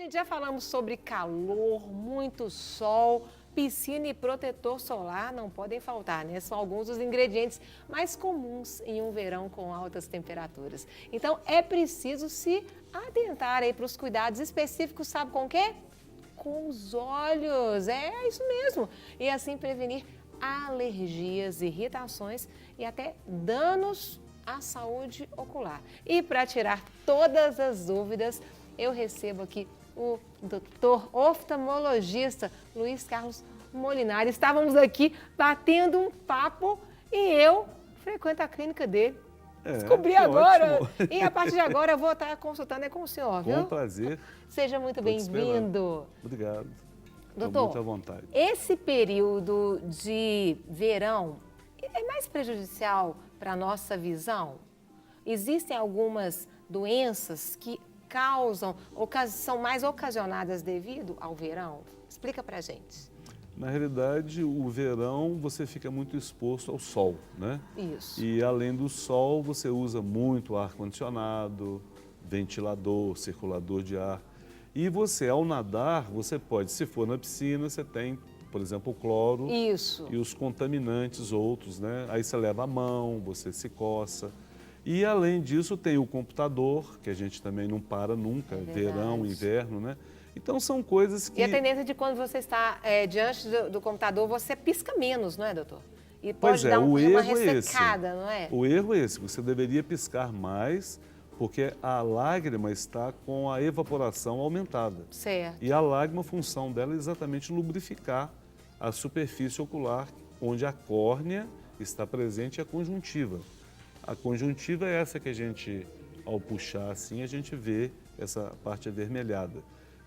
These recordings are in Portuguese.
Gente, já falamos sobre calor, muito sol, piscina e protetor solar não podem faltar, né? São alguns dos ingredientes mais comuns em um verão com altas temperaturas. Então, é preciso se atentar aí para os cuidados específicos, sabe com o quê? Com os olhos, é isso mesmo. E assim prevenir alergias, irritações e até danos à saúde ocular. E para tirar todas as dúvidas, eu recebo aqui o doutor oftalmologista Luiz Carlos Molinari. Estávamos aqui batendo um papo e eu frequento a clínica dele. Descobri agora. Ótimo. E a partir de agora eu vou estar consultando com o senhor, viu? Com prazer. Seja muito bem-vindo. Obrigado. Doutor, muito à vontade. Esse período de verão é mais prejudicial para a nossa visão? Existem algumas doenças que causam ou são mais ocasionadas devido ao verão? Explica pra gente. Na realidade, o verão você fica muito exposto ao sol, né? Isso. E além do sol, você usa muito ar-condicionado, ventilador, circulador de ar. E você, ao nadar, você pode, se for na piscina, você tem, por exemplo, o cloro. Isso. E os contaminantes outros, né? Aí você leva a mão, você se coça. E além disso tem o computador, que a gente também não para nunca, verão, inverno, né? Então são coisas que... E a tendência de quando você está diante do computador, você pisca menos, não é, doutor? E pode dar uma ressecada, não é? O erro é esse, você deveria piscar mais, porque a lágrima está com a evaporação aumentada. Certo. E a lágrima, a função dela é exatamente lubrificar a superfície ocular, onde a córnea está presente e a conjuntiva. A conjuntiva é essa que a gente, ao puxar assim, a gente vê essa parte avermelhada.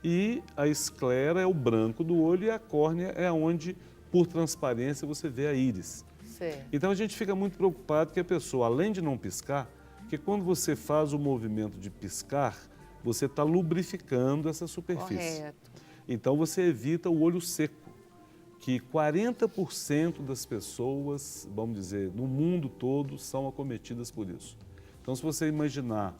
E a esclera é o branco do olho e a córnea é onde, por transparência, você vê a íris. Certo. Então a gente fica muito preocupado que a pessoa, além de não piscar, que quando você faz o movimento de piscar, você está lubrificando essa superfície. Correto. Então você evita o olho seco, que 40% das pessoas, vamos dizer, no mundo todo, são acometidas por isso. Então, se você imaginar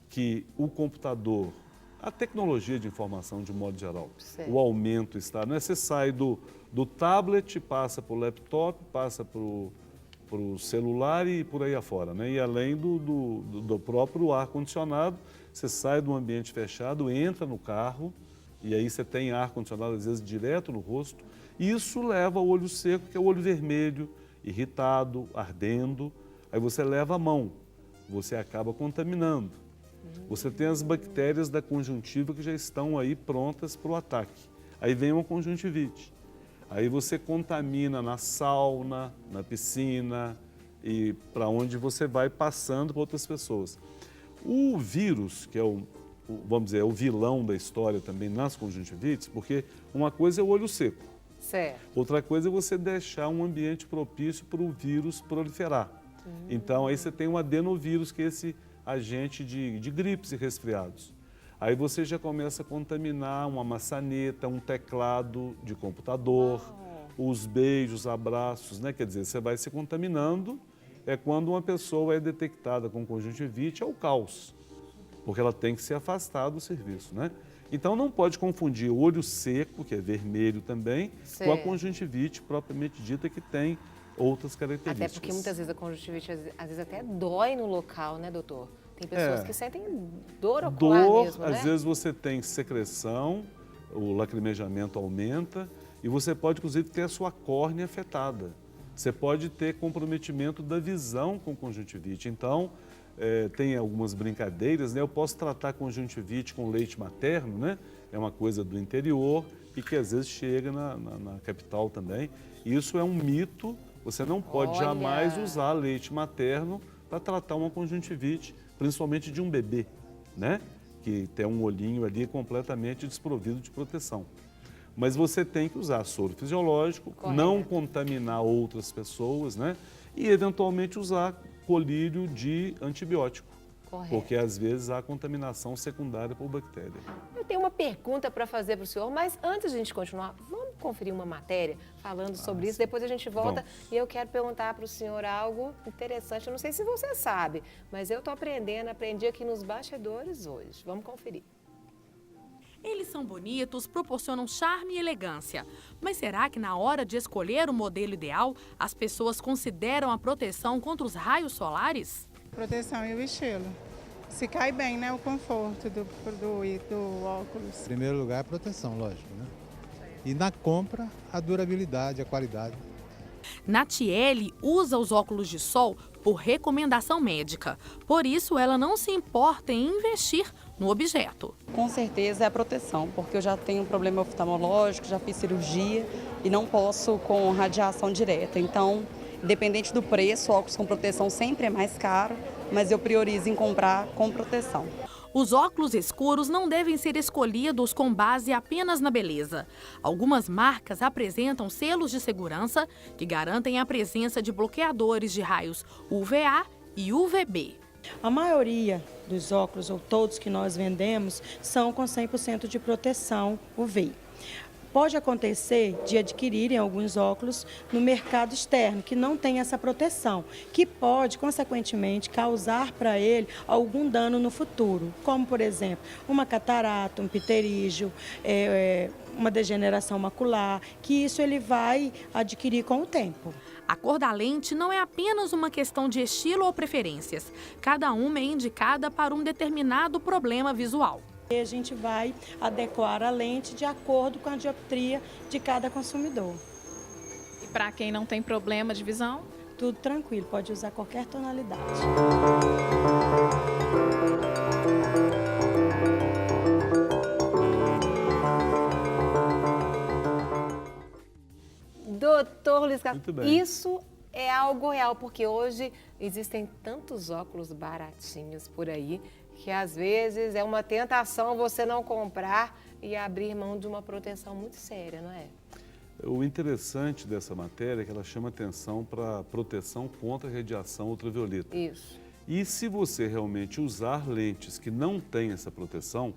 que o computador, a tecnologia de informação de um modo geral, o aumento está, não é? Você sai do tablet, passa para o laptop, passa para o celular e por aí afora, né? E além do próprio ar-condicionado, você sai de um ambiente fechado, entra no carro, e aí você tem ar-condicionado, às vezes, direto no rosto. Isso leva ao olho seco, que é o olho vermelho, irritado, ardendo. Aí você leva a mão, você acaba contaminando. Você tem as bactérias da conjuntiva que já estão aí prontas para o ataque. Aí vem uma conjuntivite. Aí você contamina na sauna, na piscina e para onde você vai passando para outras pessoas. O vírus, que é vamos dizer, é o vilão da história também nas conjuntivites, porque uma coisa é o olho seco. Certo. Outra coisa é você deixar um ambiente propício para o vírus proliferar. Então, aí você tem um adenovírus, que é esse agente de gripes e resfriados. Aí você já começa a contaminar uma maçaneta, um teclado de computador, os beijos, abraços, né? Quer dizer, você vai se contaminando. É quando uma pessoa é detectada com conjuntivite, é o caos, porque ela tem que se afastar do serviço, né? Então, não pode confundir o olho seco, que é vermelho também, com a conjuntivite propriamente dita, que tem outras características. Até porque muitas vezes a conjuntivite, às vezes até dói no local, né, doutor? Tem pessoas que sentem dor ocular mesmo, né? Às vezes você tem secreção, o lacrimejamento aumenta e você pode, inclusive, ter a sua córnea afetada. Você pode ter comprometimento da visão com conjuntivite. Então, tem algumas brincadeiras, né? Eu posso tratar conjuntivite com leite materno, né? É uma coisa do interior e que às vezes chega na capital também. Isso é um mito, você não pode jamais usar leite materno para tratar uma conjuntivite, principalmente de um bebê, né? Que tem um olhinho ali completamente desprovido de proteção. Mas você tem que usar soro fisiológico, não contaminar outras pessoas, né? E eventualmente usar colírio de antibiótico, porque às vezes há contaminação secundária por bactéria. Eu tenho uma pergunta para fazer para o senhor, mas antes de a gente continuar, vamos conferir uma matéria falando sobre isso, depois a gente volta e eu quero perguntar para o senhor algo interessante. Eu não sei se você sabe, mas eu estou aprendendo, aprendi aqui nos bastidores hoje. Vamos conferir. Eles são bonitos, proporcionam charme e elegância. Mas será que na hora de escolher o modelo ideal, as pessoas consideram a proteção contra os raios solares? Proteção e o estilo. Se cai bem, né? O conforto do óculos. Em primeiro lugar, a proteção, lógico, né? E na compra, a durabilidade, a qualidade. Natiele usa os óculos de sol por recomendação médica. Por isso, ela não se importa em investir no objeto. Com certeza é a proteção, porque eu já tenho um problema oftalmológico, já fiz cirurgia e não posso com radiação direta. Então, independente do preço, óculos com proteção sempre é mais caro, mas eu priorizo em comprar com proteção. Os óculos escuros não devem ser escolhidos com base apenas na beleza. Algumas marcas apresentam selos de segurança que garantem a presença de bloqueadores de raios UVA e UVB. A maioria dos óculos, ou todos que nós vendemos, são com 100% de proteção UV. Pode acontecer de adquirirem alguns óculos no mercado externo, que não tem essa proteção, que pode, consequentemente, causar para ele algum dano no futuro, como, por exemplo, uma catarata, um pterígio, uma degeneração macular, que isso ele vai adquirir com o tempo. A cor da lente não é apenas uma questão de estilo ou preferências. Cada uma é indicada para um determinado problema visual. E a gente vai adequar a lente de acordo com a dioptria de cada consumidor. E para quem não tem problema de visão? Tudo tranquilo, pode usar qualquer tonalidade. Doutor Luiz Carlos, Muito bem. isso é algo real, porque hoje existem tantos óculos baratinhos por aí, que às vezes é uma tentação você não comprar e abrir mão de uma proteção muito séria, não é? O interessante dessa matéria é que ela chama atenção para a proteção contra a radiação ultravioleta. Isso. E se você realmente usar lentes que não têm essa proteção,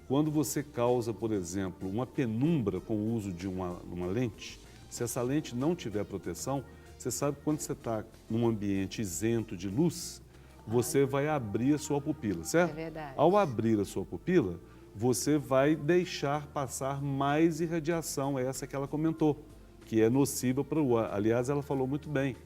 quando você causa, por exemplo, uma penumbra com o uso de uma lente, se essa lente não tiver proteção, você sabe que quando você está num ambiente isento de luz, você vai abrir a sua pupila, certo? É verdade. Ao abrir a sua pupila, você vai deixar passar mais irradiação, essa que ela comentou, que é nociva para o olho. Aliás, ela falou muito bem,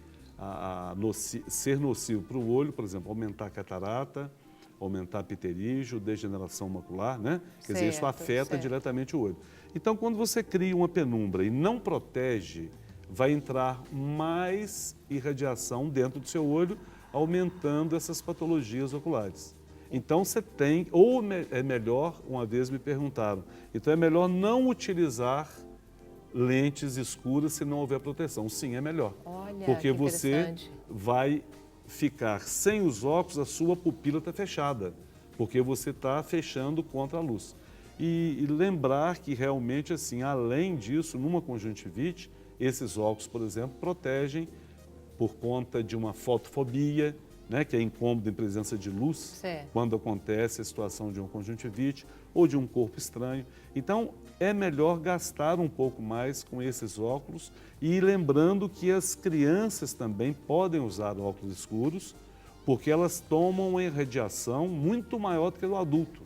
ser nocivo para o olho, por exemplo, aumentar a catarata, aumentar pterígio, degeneração macular, né? Quer dizer, isso afeta diretamente o olho. Então, quando você cria uma penumbra e não protege, vai entrar mais irradiação dentro do seu olho, aumentando essas patologias oculares. Então você tem, ou é melhor, uma vez me perguntaram, então é melhor não utilizar lentes escuras se não houver proteção. Sim, é melhor. Olha, porque que você vai ficar sem os óculos, a sua pupila está fechada, porque você está fechando contra a luz. E lembrar que realmente, assim, além disso, numa conjuntivite, esses óculos, por exemplo, protegem por conta de uma fotofobia, né, que é incômodo em presença de luz, quando acontece a situação de uma conjuntivite ou de um corpo estranho. Então, é melhor gastar um pouco mais com esses óculos e lembrando que as crianças também podem usar óculos escuros, porque elas tomam uma irradiação muito maior do que o adulto.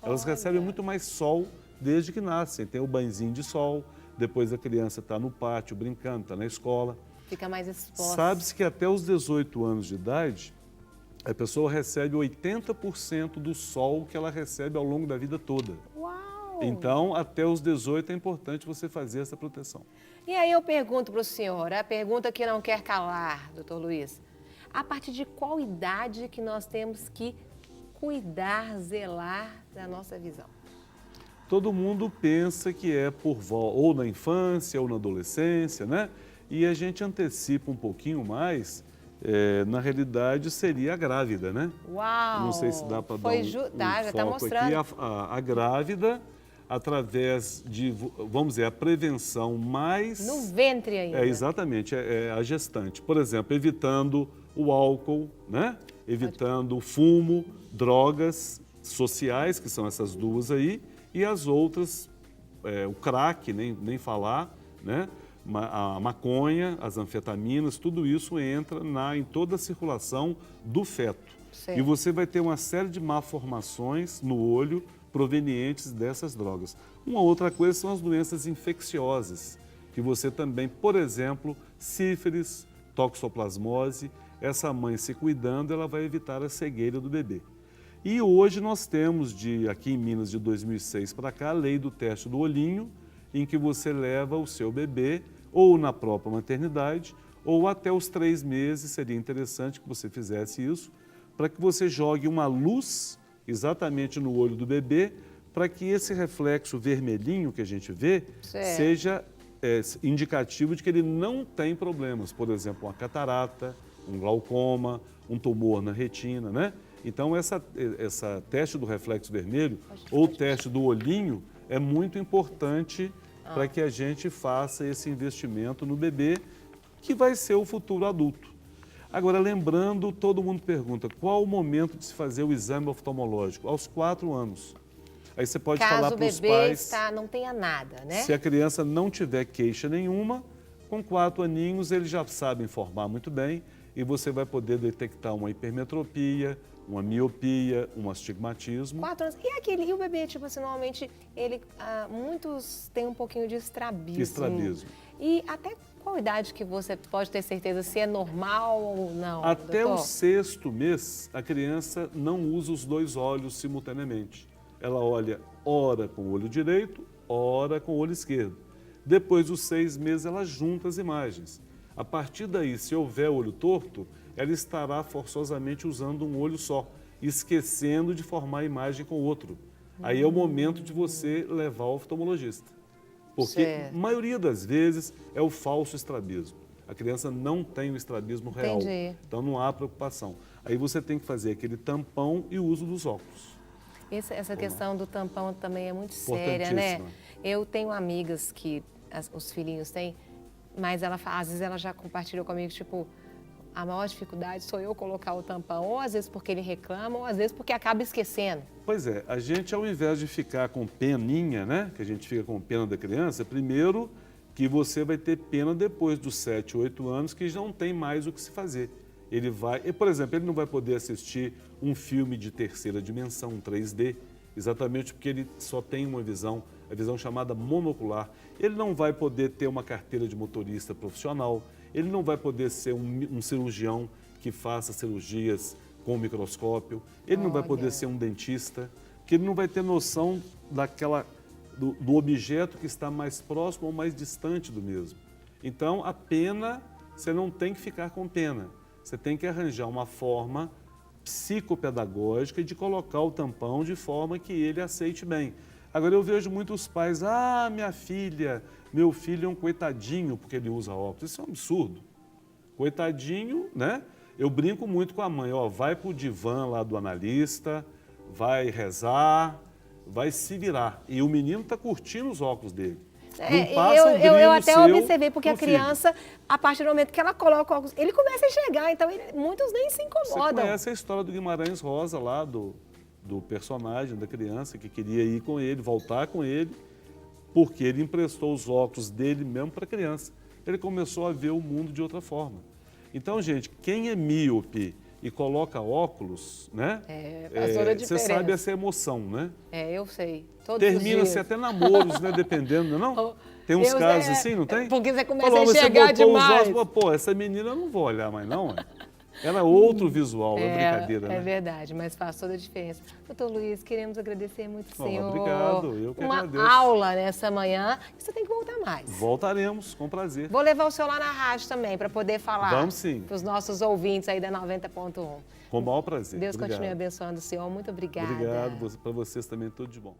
Elas recebem muito mais sol desde que nascem. Tem o banhozinho de sol, depois a criança está no pátio brincando, está na escola. Fica mais exposta. Sabe-se que até os 18 anos de idade, a pessoa recebe 80% do sol que ela recebe ao longo da vida toda. Uau! Então, até os 18 é importante você fazer essa proteção. E aí eu pergunto para o senhor, a pergunta que não quer calar, doutor Luiz. A partir de qual idade que nós temos que cuidar, zelar da nossa visão? Todo mundo pensa que é ou na infância ou na adolescência, né? E a gente antecipa um pouquinho mais, na realidade seria a grávida, né? Uau! Não sei se dá para dar já está foco mostrando. aqui. A grávida, através de, vamos dizer, a prevenção mais... No ventre ainda. Exatamente, é a gestante. Por exemplo, evitando o álcool, né? Evitando o fumo, drogas sociais, que são essas duas aí, e as outras, o crack, nem falar, né? A maconha, as anfetaminas, tudo isso entra em toda a circulação do feto. Certo. E você vai ter uma série de malformações no olho provenientes dessas drogas. Uma outra coisa são as doenças infecciosas, que você também, por exemplo, sífilis, toxoplasmose, essa mãe se cuidando, ela vai evitar a cegueira do bebê. E hoje nós temos, aqui em Minas, de 2006 para cá, a lei do teste do olhinho, em que você leva o seu bebê ou na própria maternidade, ou até os 3 meses, seria interessante que você fizesse isso, para que você jogue uma luz exatamente no olho do bebê, para que esse reflexo vermelhinho que a gente vê seja indicativo de que ele não tem problemas, por exemplo, uma catarata, um glaucoma, um tumor na retina, né? Então, essa teste do reflexo vermelho ou teste do olhinho é muito importante para que a gente faça esse investimento no bebê, que vai ser o futuro adulto. Agora, lembrando, todo mundo pergunta, qual o momento de se fazer o exame oftalmológico? Aos 4 anos. Aí você pode falar para os pais... Caso o bebê não tenha nada, né? Se a criança não tiver queixa nenhuma, com 4 aninhos eles já sabem informar muito bem e você vai poder detectar uma hipermetropia, uma miopia, um astigmatismo. 4 anos. E o bebê, tipo assim, normalmente, muitos têm um pouquinho de estrabismo. Estrabismo. E até qual idade que você pode ter certeza se é normal ou não? Até doutor? o 6º mês, a criança não usa os 2 olhos simultaneamente. Ela olha ora com o olho direito, ora com o olho esquerdo. Depois dos 6 meses, ela junta as imagens. A partir daí, se houver olho torto, ela estará forçosamente usando um olho só, esquecendo de formar a imagem com o outro. Aí é o momento de você levar ao oftalmologista. Porque a maioria das vezes é o falso estrabismo. A criança não tem o estrabismo real. Entendi. Então não há preocupação. Aí você tem que fazer aquele tampão e o uso dos óculos. Essa questão do tampão também é muito séria, né? Eu tenho amigas que os filhinhos têm, mas às vezes ela já compartilhou comigo, tipo, a maior dificuldade sou eu colocar o tampão, ou às vezes porque ele reclama, ou às vezes porque acaba esquecendo. Pois é, a gente ao invés de ficar com peninha, né, que a gente fica com pena da criança, primeiro que você vai ter pena depois dos 7, 8 anos, que já não tem mais o que se fazer. Ele vai, por exemplo, ele não vai poder assistir um filme de terceira dimensão, um 3D, exatamente porque ele só tem uma visão, a visão chamada monocular. Ele não vai poder ter uma carteira de motorista profissional, ele não vai poder ser um cirurgião que faça cirurgias com microscópio, ele não vai poder ser um dentista, porque ele não vai ter noção do objeto que está mais próximo ou mais distante do mesmo. Então, a pena, você não tem que ficar com pena. Você tem que arranjar uma forma psicopedagógica de colocar o tampão de forma que ele aceite bem. Agora, eu vejo muitos pais, minha filha, meu filho é um coitadinho porque ele usa óculos. Isso é um absurdo. Coitadinho, né? Eu brinco muito com a mãe, vai para o divã lá do analista, vai rezar, vai se virar. E o menino está curtindo os óculos dele. Eu até observei, porque a criança, a partir do momento que ela coloca o óculos, ele começa a enxergar, então muitos nem se incomodam. Você conhece a história do Guimarães Rosa lá, do personagem, da criança que queria ir com ele, voltar com ele, porque ele emprestou os óculos dele mesmo para a criança. Ele começou a ver o mundo de outra forma. Então, gente, quem é míope e coloca óculos, né? Faz toda a diferença. Você sabe essa emoção, né? Eu sei. Termina-se até namoros, né? Dependendo, não? Tem uns casos assim, não tem? Porque você começa a enxergar demais. Essa menina eu não vou olhar mais não, Ela é outro visual, é brincadeira, né? É verdade, mas faz toda a diferença. Doutor Luiz, queremos agradecer muito o senhor. Obrigado, eu que agradeço. Uma aula nessa manhã, você tem que voltar mais. Voltaremos, com prazer. Vou levar o senhor lá na rádio também, para poder falar. Vamos sim. Para os nossos ouvintes aí da 90.1. Com o maior prazer. Deus continue abençoando o senhor. Muito obrigada. Obrigado, para vocês também, tudo de bom.